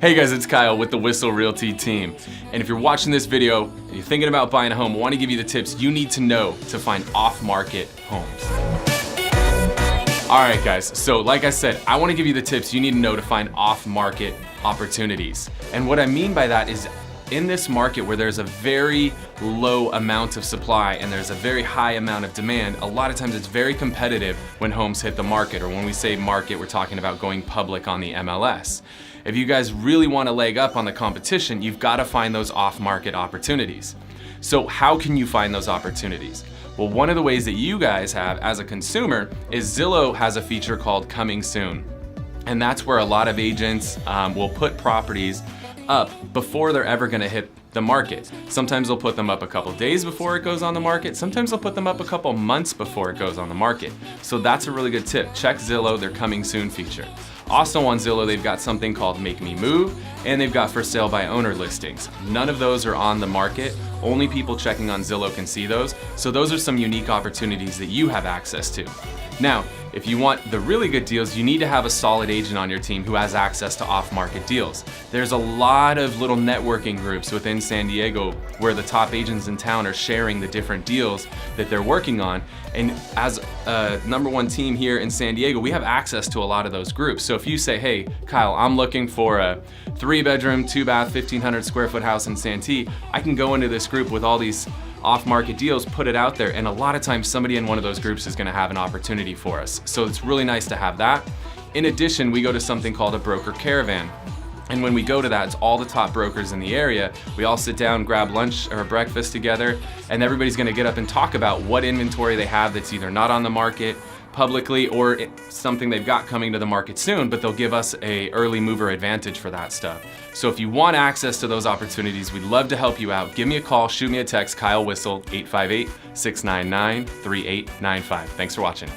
Hey guys, it's Kyle with the Whissel Realty team. And if you're watching this video and you're thinking about buying a home, I want to give you the tips you need to know to find off-market homes. All right guys, so like I said, I want to give you the tips you need to know to find off-market opportunities. And what I mean by that is in this market where there's a very low amount of supply and there's a very high amount of demand, a lot of times it's very competitive when homes hit the market, or when we say market, we're talking about going public on the MLS. If you guys really want to leg up on the competition, you've got to find those off-market opportunities. So how can you find those opportunities? Well, one of the ways that you guys have as a consumer is Zillow has a feature called Coming Soon. And that's where a lot of agents will put properties up before they're ever gonna hit the market. Sometimes they'll put them up a couple days before it goes on the market. Sometimes they'll put them up a couple months before it goes on the market. So that's a really good tip. Check Zillow, their Coming Soon feature. Also on Zillow, they've got something called Make Me Move, and they've got for sale by owner listings. None of those are on the market. Only people checking on Zillow can see those. So those are some unique opportunities that you have access to. Now, if you want the really good deals, you need to have a solid agent on your team who has access to off-market deals. There's a lot of little networking groups within San Diego where the top agents in town are sharing the different deals that they're working on. And as a #1 team here in San Diego, we have access to a lot of those groups. So if you say, hey, Kyle, I'm looking for a 3-bedroom, 2-bath, 1,500 square foot house in Santee, I can go into this group with all these off-market deals, put it out there, and a lot of times somebody in one of those groups is gonna have an opportunity for us. So it's really nice to have that. In addition, we go to something called a broker caravan. And when we go to that, it's all the top brokers in the area. We all sit down, grab lunch or breakfast together, and everybody's gonna get up and talk about what inventory they have that's either not on the market publicly or something they've got coming to the market soon, but they'll give us a early mover advantage for that stuff. So if you want access to those opportunities, we'd love to help you out. Give me a call, shoot me a text, Kyle Whissel, 858-699-3895. Thanks for watching.